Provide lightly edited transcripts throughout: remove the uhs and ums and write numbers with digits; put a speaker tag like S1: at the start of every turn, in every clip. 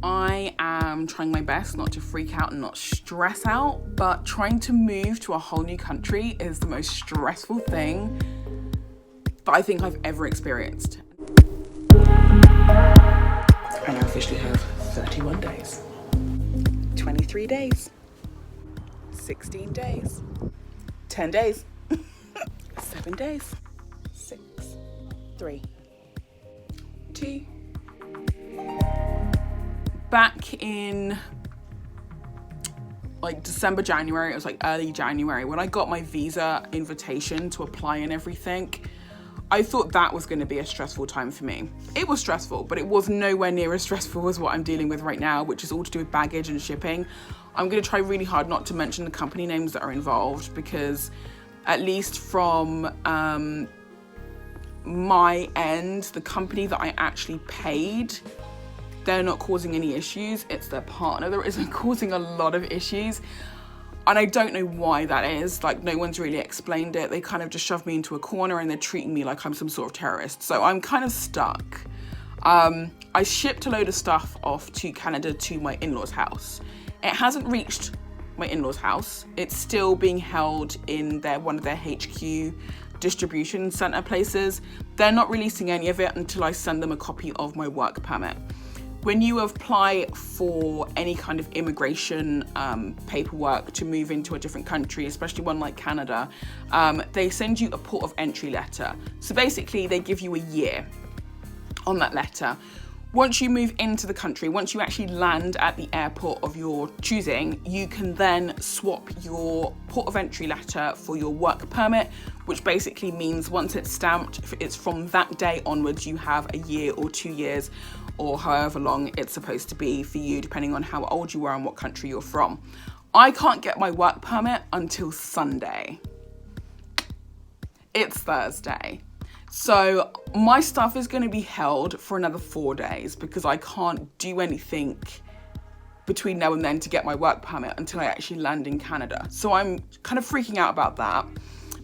S1: I am trying my best not to freak out and not stress out, but trying to move to a whole new country is the most stressful thing that I think I've ever experienced. I now officially have 31 days, 23 days, 16 days, 10 days, 7 days, 6, 3, 2. Back in like December, January, it was like early January, when I got my visa invitation to apply and everything, I thought that was going to be a stressful time for me. It was stressful, but it was nowhere near as stressful as what I'm dealing with right now, which is all to do with baggage and shipping. I'm going to try really hard not to mention the company names that are involved, because at least from my end, the company that I actually paid, they're not causing any issues. It's their partner that is causing a lot of issues. And I don't know why that is. Like, no one's really explained it. They kind of just shoved me into a corner and they're treating me like I'm some sort of terrorist. So I'm kind of stuck. I shipped a load of stuff off to Canada to my in-laws' house. It hasn't reached my in-laws' house. It's still being held in one of their HQ distribution center places. They're not releasing any of it until I send them a copy of my work permit. When you apply for any kind of immigration paperwork to move into a different country, especially one like Canada, they send you a port of entry letter. So basically they give you a year on that letter. Once you move into the country, once you actually land at the airport of your choosing, you can then swap your port of entry letter for your work permit, which basically means once it's stamped, it's from that day onwards, you have a year or 2 years, or however long it's supposed to be for you, depending on how old you are and what country you're from. I can't get my work permit until Sunday. It's Thursday. So my stuff is going to be held for another 4 days because I can't do anything between now and then to get my work permit until I actually land in Canada. So I'm kind of freaking out about that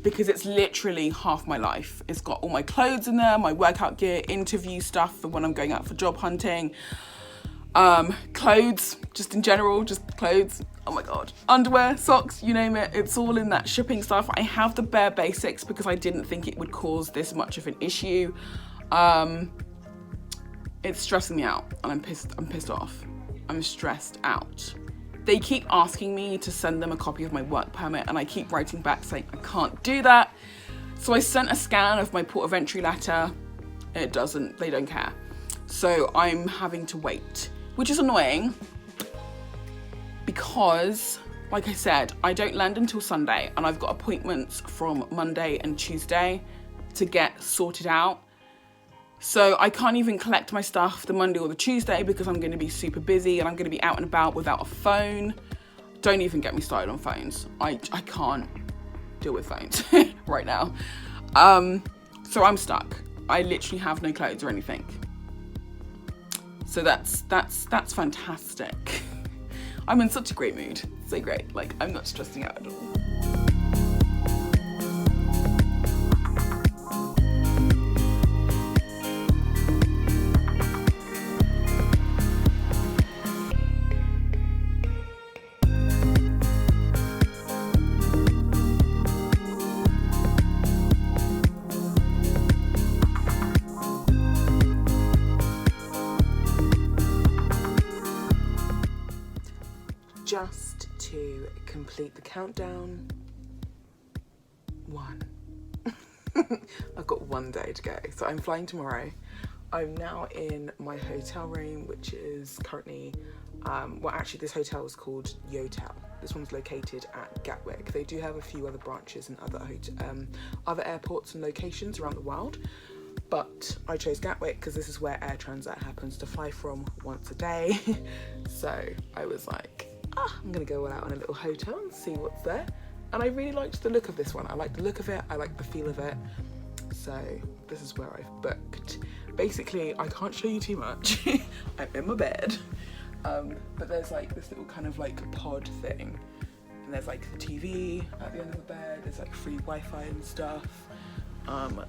S1: because it's literally half my life. It's got all my clothes in there, my workout gear, interview stuff for when I'm going out for job hunting, clothes, just in general, just clothes. Oh my God, underwear, socks, you name it, it's all in that shipping stuff. I have the bare basics because I didn't think it would cause this much of an issue. It's stressing me out and I'm pissed off. I'm stressed out. They keep asking me to send them a copy of my work permit and I keep writing back saying I can't do that. So I sent a scan of my port of entry letter. They don't care. So I'm having to wait, which is annoying because, like I said, I don't land until Sunday and I've got appointments from Monday and Tuesday to get sorted out. So I can't even collect my stuff the Monday or the Tuesday because I'm going to be super busy and I'm going to be out and about without a phone. Don't even get me started on phones. I can't deal with phones right now. So I'm stuck. I literally have no clothes or anything. So that's fantastic. I'm in such a great mood. So great. Like, I'm not stressing out at all. Just to complete the countdown, 1. I've got 1 day to go. So I'm flying tomorrow. I'm now in my hotel room, which is currently, this hotel is called Yotel. This one's located at Gatwick. They do have a few other branches in other airports and locations around the world. But I chose Gatwick because this is where Air Transat happens to fly from once a day. So I was like, I'm gonna go out in a little hotel and see what's there. And I really liked the look of this one. I like the look of it, I like the feel of it. So this is where I've booked. Basically, I can't show you too much. I'm in my bed. But there's like this little kind of like pod thing. And there's like the TV at the end of the bed. There's like free Wi-Fi and stuff.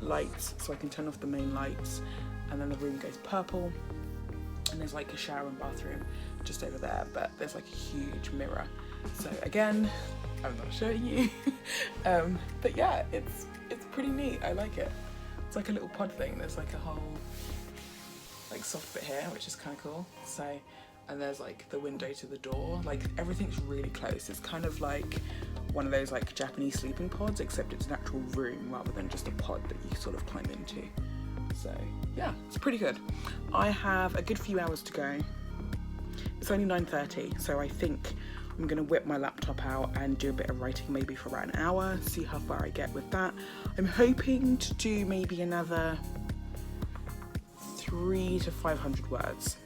S1: Lights, so I can turn off the main lights. And then the room goes purple. and there's like a shower and bathroom just over there, but there's like a huge mirror. So again, I'm not showing you. But yeah, it's pretty neat. I like it. It's like a little pod thing. There's like a whole like soft bit here, which is kind of cool. So, and there's like the window to the door. Like everything's really close. It's kind of like one of those like Japanese sleeping pods, except it's an actual room rather than just a pod that you sort of climb into. So yeah, it's pretty good. I have a good few hours to go. It's only 9:30, so I think I'm gonna whip my laptop out and do a bit of writing maybe for about an hour, see how far I get with that. I'm hoping to do maybe another 300 to 500 words.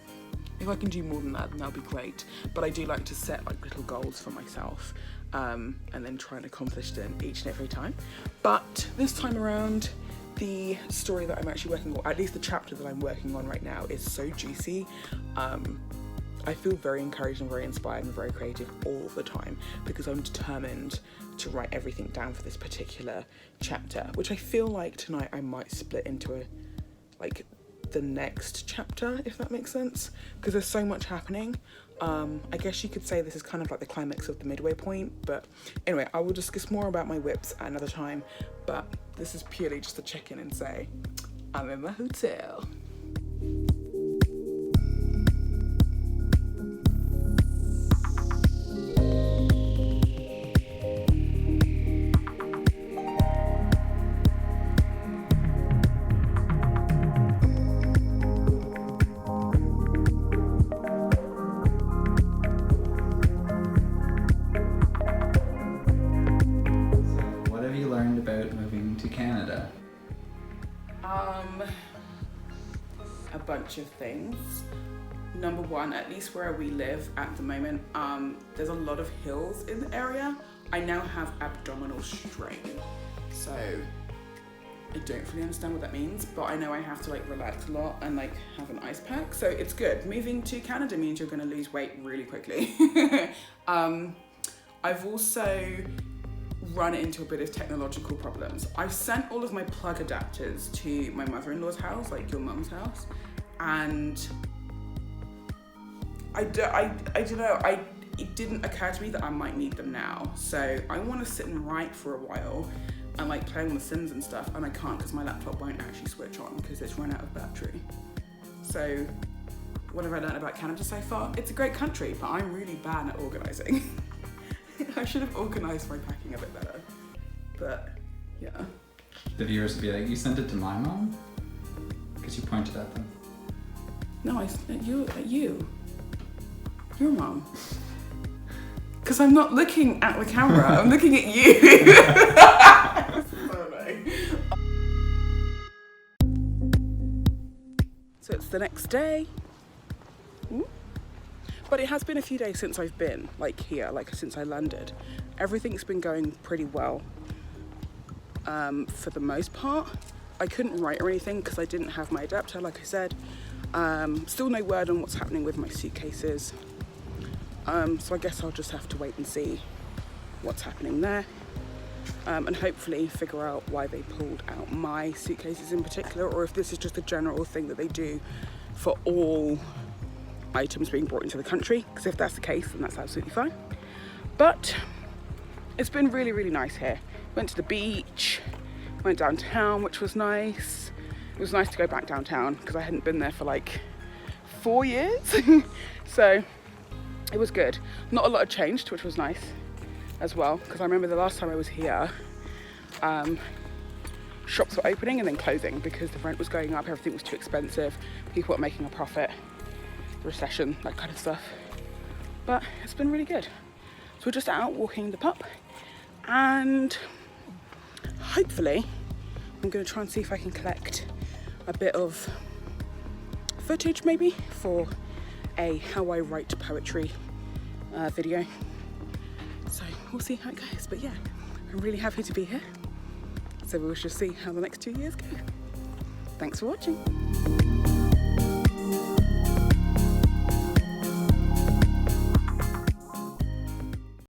S1: If I can do more than that, then that'll be great. But I do like to set like little goals for myself and then try and accomplish them each and every time. But this time around, the story that I'm actually working on, at least the chapter that I'm working on right now, is so juicy. I feel very encouraged and very inspired and very creative all the time because I'm determined to write everything down for this particular chapter, which I feel like tonight I might split into the next chapter, if that makes sense, because there's so much happening. I guess you could say this is kind of like the climax of the midway point, but anyway, I will discuss more about my whips at another time, but this is purely just to check in and say I'm in my hotel. A bunch of things. Number one, at least where we live at the moment, there's a lot of hills in the area. I now have abdominal strain, so I don't fully understand what that means, but I know I have to like relax a lot and like have an ice pack, so it's good. Moving to Canada means you're gonna lose weight really quickly. I've also run into a bit of technological problems. I've sent all of my plug adapters to my mother-in-law's house, like your mum's house, and I don't know, it didn't occur to me that I might need them now. So I want to sit and write for a while and like play on The Sims and stuff, and I can't because my laptop won't actually switch on because it's run out of battery. So what have I learned about Canada so far? It's a great country, but I'm really bad at organising. I should have organised my packing a bit better, but yeah.
S2: The viewers would be like, you sent it to my mom? Because you pointed at them.
S1: No, I sent at you. Your mom. Because I'm not looking at the camera, I'm looking at you. So it's the next day. But it has been a few days since I've been here, since I landed. Everything's been going pretty well for the most part. I couldn't write or anything because I didn't have my adapter, like I said. Still no word on what's happening with my suitcases. So I guess I'll just have to wait and see what's happening there. And hopefully figure out why they pulled out my suitcases in particular, or if this is just a general thing that they do for all items being brought into the country, because if that's the case, then that's absolutely fine. But it's been really, really nice here. Went to the beach, went downtown, which was nice. It was nice to go back downtown because I hadn't been there for like 4 years. So it was good. Not a lot had changed, which was nice as well, because I remember the last time I was here, shops were opening and then closing because the rent was going up, everything was too expensive, people were making a profit, recession, that kind of stuff. But it's been really good. So we're just out walking the pup, and hopefully I'm going to try and see if I can collect a bit of footage maybe for a how I write poetry video. So we'll see how it goes, but yeah, I'm really happy to be here. So we'll just see how the next 2 years go. Thanks for watching.